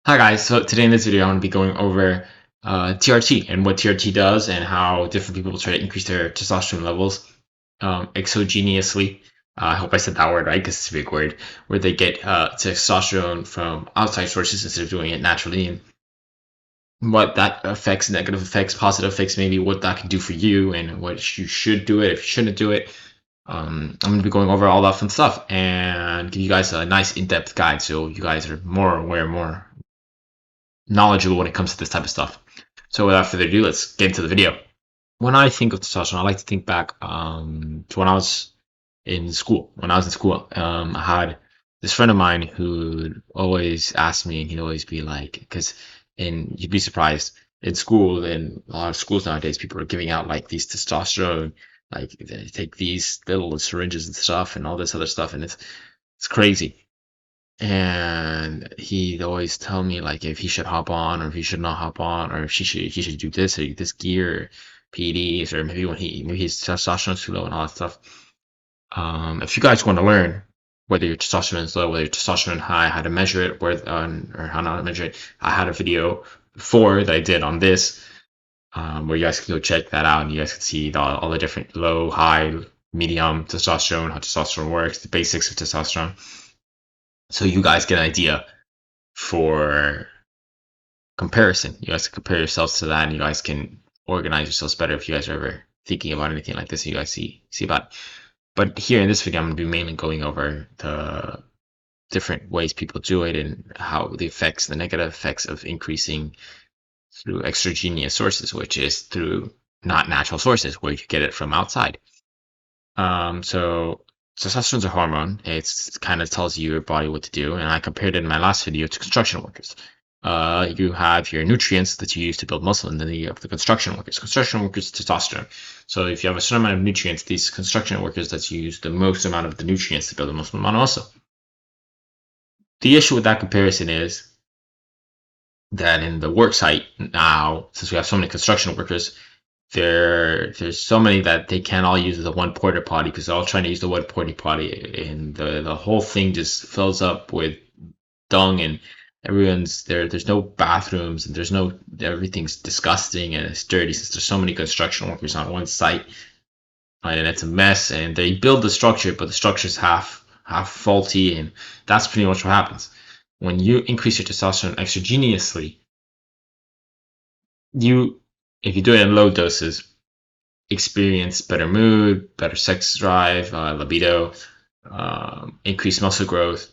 Hi guys, so today in this video I'm going to be going over TRT and what TRT does and how different people try to increase their testosterone levels exogenously. I hope I said that word right because it's a big word, where they get testosterone from outside sources instead of doing it naturally, and what that affects, negative effects, positive effects, maybe what that can do for you and what you should do it if you shouldn't do it. I'm going to be going over all that fun stuff and give you guys a nice in-depth guide so you guys are more aware, more knowledgeable when it comes to this type of stuff. So without further ado, let's get into the video. When I think of testosterone, I like to think back to when I was in school. When I was in school, I had this friend of mine who always ask me, and he'd always be like, and you'd be surprised, in school, in a lot of schools nowadays, people are giving out like these testosterone, like they take these little syringes and stuff and all this other stuff, and it's crazy. And he'd always tell me like if he should hop on or if he should not hop on, or if he should do this or this gear, or PEDs, or maybe his testosterone's too low and all that stuff. If you guys want to learn whether your testosterone is low, whether your testosterone high, how to measure it, or how not to measure it, I had a video before that I did on this, where you guys can go check that out and you guys can see all the different low, high, medium testosterone, how testosterone works, the basics of testosterone. So you guys get an idea for comparison. You guys can compare yourselves to that, and you guys can organize yourselves better if you guys are ever thinking about anything like this. And you guys see about it. But here in this video, I'm going to be mainly going over the different ways people do it and how the negative effects of increasing through extraneous sources, which is through not natural sources where you get it from outside. So testosterone is a hormone. It kind of tells your body what to do, and I compared it in my last video to construction workers. You have your nutrients that you use to build muscle, and then you have the construction workers. Construction workers, testosterone. So if you have a certain amount of nutrients, these construction workers that use the most amount of the nutrients to build the most amount of muscle. The issue with that comparison is that in the work site now, since we have so many construction workers, there's so many that they can't all use the one porta potty because they're all trying to use the one porta potty, and the whole thing just fills up with dung, and everyone's there. There's no bathrooms, and everything's disgusting and it's dirty since there's so many construction workers on one site, and it's a mess. And they build the structure, but the structure's half faulty, and that's pretty much what happens when you increase your testosterone exogenously. If you do it in low doses, experience better mood, better sex drive, libido, increased muscle growth,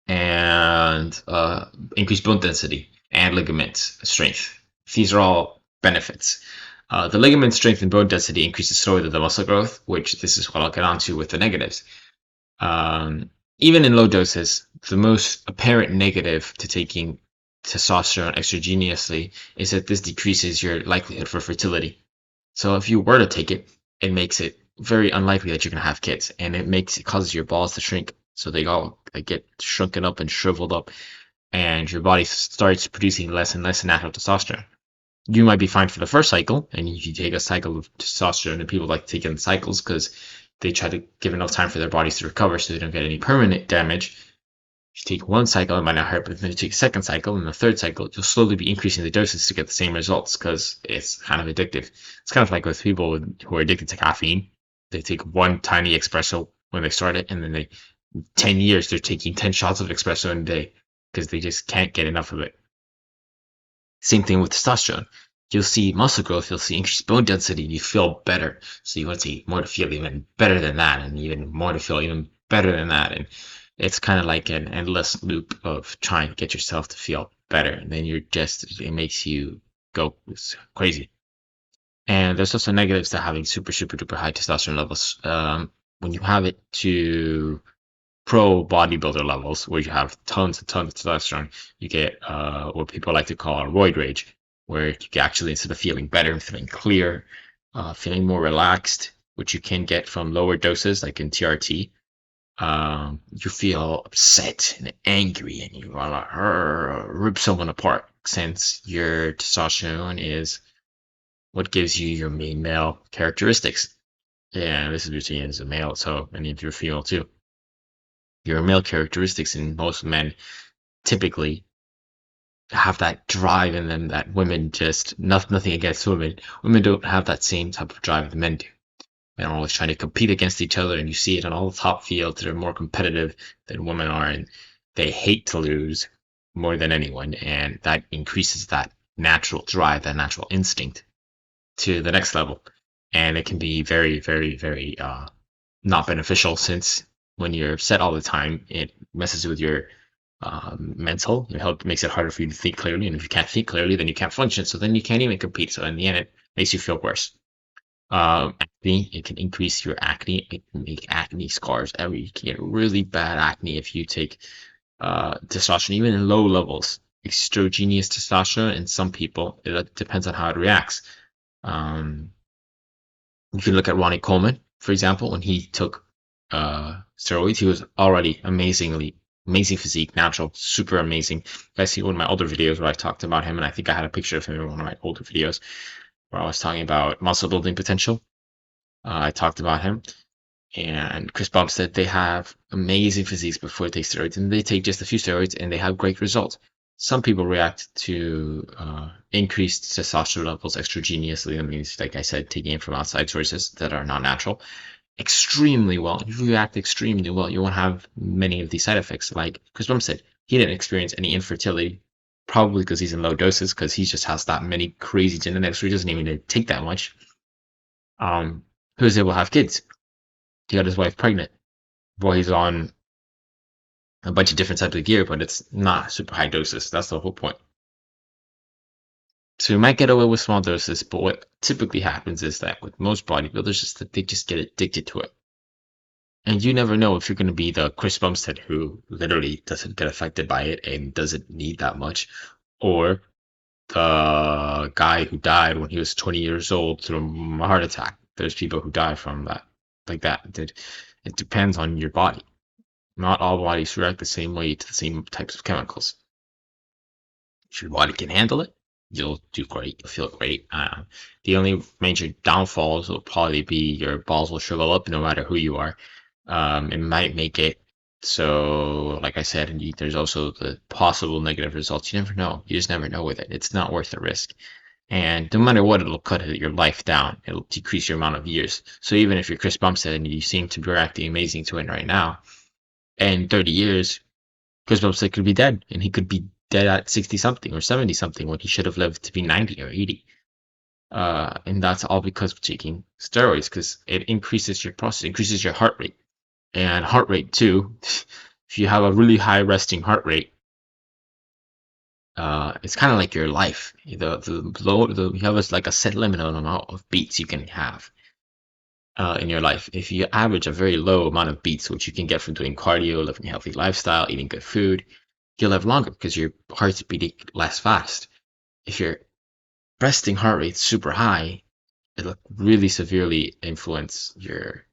and increased bone density and ligament strength. These are all benefits. The ligament strength and bone density increases slower than the muscle growth, which this is what I'll get onto with the negatives. Even in low doses, the most apparent negative to taking testosterone exogenously is that this decreases your likelihood for fertility. So if you were to take it, it makes it very unlikely that you're going to have kids, and it causes your balls to shrink. So they get shrunken up and shriveled up, and your body starts producing less and less natural testosterone. You might be fine for the first cycle, and if you take a cycle of testosterone, and people like to take it in cycles because they try to give enough time for their bodies to recover so they don't get any permanent damage. If you take one cycle, it might not hurt, but then you take a second cycle and the third cycle, you'll slowly be increasing the doses to get the same results because it's kind of addictive. It's kind of like with people who are addicted to caffeine. They take one tiny espresso when they start it, and then 10 years, they're taking 10 shots of espresso in a day because they just can't get enough of it. Same thing with testosterone. You'll see muscle growth, you'll see increased bone density, and you feel better. So you want to take more to feel even better than that, and even more to feel even better than that. And it's kind of like an endless loop of trying to get yourself to feel better. And then it makes you go crazy. And there's also negatives to having super, super duper high testosterone levels. When you have it to pro bodybuilder levels, where you have tons and tons of testosterone, you get what people like to call roid rage, where you can actually, instead of feeling better, feeling clear, feeling more relaxed, which you can get from lower doses, like in TRT, you feel upset and angry, and you want to rip someone apart, since your testosterone is what gives you your main male characteristics. Yeah, this is between as a male, so, and if you're female too. Your male characteristics, and most men typically have that drive in them that women just, nothing against women don't have that same type of drive that men do. They're always trying to compete against each other, and you see it on all the top fields that are more competitive than women are, and they hate to lose more than anyone, and that increases that natural drive, that natural instinct to the next level. And it can be very, very, very not beneficial, since when you're upset all the time, it messes with your your health, makes it harder for you to think clearly. And if you can't think clearly, then you can't function. So then you can't even compete. So in the end, it makes you feel worse. Acne, it can increase your acne. It can make acne scars. You can get really bad acne if you take testosterone, even in low levels. Exogenous testosterone in some people, it depends on how it reacts. Um, you can look at Ronnie Coleman, for example, when he took steroids, he was already amazing physique, natural, super amazing. I see one of my older videos where I talked about him, and I think I had a picture of him in one of my older videos where I was talking about muscle building potential. I talked about him. And Chris Bumstead, they have amazing physiques before they take steroids, and they take just a few steroids and they have great results. Some people react to increased testosterone levels extragenously. That means, like I said, taking it from outside sources that are not natural, extremely well. If you react extremely well, you won't have many of these side effects. Like Chris Bumstead, he didn't experience any infertility, probably because he's in low doses, because he just has that many crazy genetics, so he doesn't even take that much. He was able to have kids. He got his wife pregnant. Well, he's on a bunch of different types of gear, but it's not super high doses. That's the whole point. So you might get away with small doses, but what typically happens is that with most bodybuilders is that they just get addicted to it. And you never know if you're going to be the Chris Bumstead who literally doesn't get affected by it and doesn't need that much, or the guy who died when he was 20 years old from a heart attack. There's people who die from that, like that. It depends on your body. Not all bodies react the same way to the same types of chemicals. If your body can handle it, you'll do great. You'll feel great. The only major downfalls will probably be your balls will shrivel up no matter who you are. It might make it so, like I said, there's also the possible negative results. You never know. You just never know with it. It's not worth the risk. And no matter what, it'll cut your life down. It'll decrease your amount of years. So even if you're Chris Bumstead and you seem to be reacting amazing to it right now, in 30 years, Chris Bumstead could be dead, and he could be dead at 60 something or 70 something when he should have lived to be 90 or 80. And that's all because of taking steroids, because it increases your process, increases your heart rate. And heart rate too, if you have a really high resting heart rate, it's kind of like your life. You have like a set limit on the amount of beats you can have in your life. If you average a very low amount of beats, which you can get from doing cardio, living a healthy lifestyle, eating good food, you'll live longer because your heart's beating less fast. If your resting heart rate's super high, it'll really severely influence your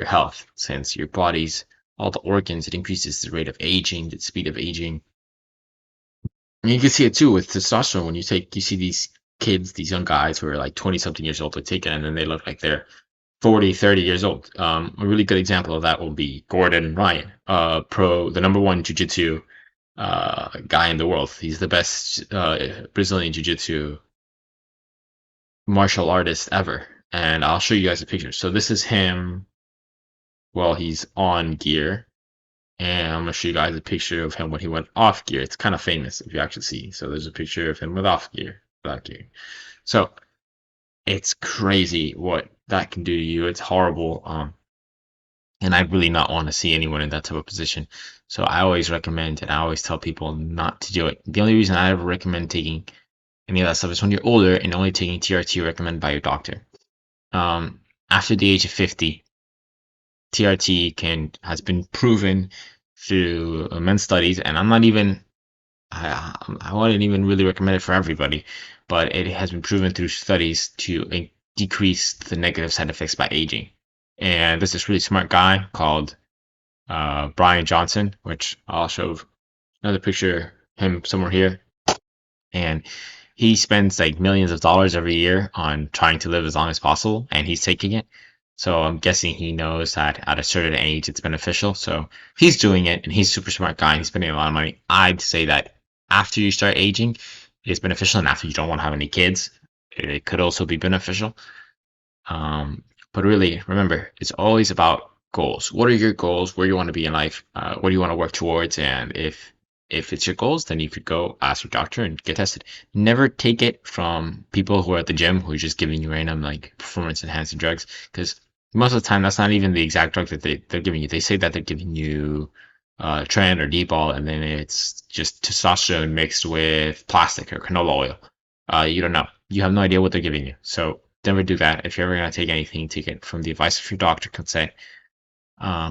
health, since your body's all the organs, it increases the rate of aging, the speed of aging. And you can see it too with testosterone when you see these kids, these young guys who are like 20 something years old, they take it and then they look like they're 40, 30 years old. A really good example of that will be Gordon Ryan, the number one jiu-jitsu guy in the world. He's the best Brazilian jiu-jitsu martial artist ever. And I'll show you guys a picture. So this is him while he's on gear. And I'm going to show you guys a picture of him when he went off gear. It's kind of famous if you actually see. So there's a picture of him with off gear, without gear. So it's crazy what that can do to you. It's horrible. And I really not want to see anyone in that type of position. So I always recommend, and I always tell people not to do it. The only reason I ever recommend taking any of that stuff is when you're older and only taking TRT recommended by your doctor. After the age of 50, TRT has been proven through immense studies, and I wouldn't even really recommend it for everybody, but it has been proven through studies to decrease the negative side effects by aging. And there's this really smart guy called Brian Johnson, which I'll show another picture of him somewhere here. And he spends like millions of dollars every year on trying to live as long as possible, and he's taking it. So I'm guessing he knows that at a certain age it's beneficial. So if he's doing it and he's a super smart guy and he's spending a lot of money, I'd say that after you start aging, it's beneficial, and after you don't want to have any kids, it could also be beneficial. Um, but really, remember, it's always about goals. What are your goals? Where you want to be in life? What do you want to work towards? And if it's your goals, then you could go ask your doctor and get tested. Never take it from people who are at the gym who are just giving you random like performance enhancing drugs, because most of the time that's not even the exact drug that they're giving you. They say that they're giving you Tren or D-ball, and then it's just testosterone mixed with plastic or canola oil. You don't know. You have no idea what they're giving you. So never do that. If you're ever going to take anything, take it from the advice of your doctor, consent,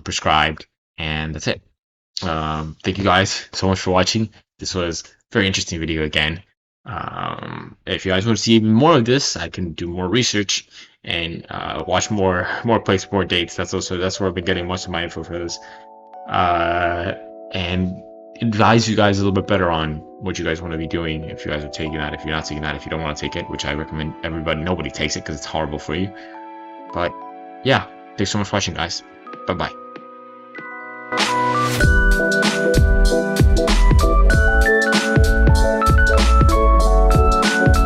prescribed, and that's it. Thank you guys so much for watching. This was a very interesting video again. If you guys want to see even more of this, I can do more research and watch more places, more dates. That's where I've been getting most of my info for this. And advise you guys a little bit better on what you guys want to be doing, if you guys are taking that, if you're not taking that, if you don't want to take it, which I recommend nobody takes it because it's horrible for you. But yeah, thanks so much for watching, guys. Bye bye.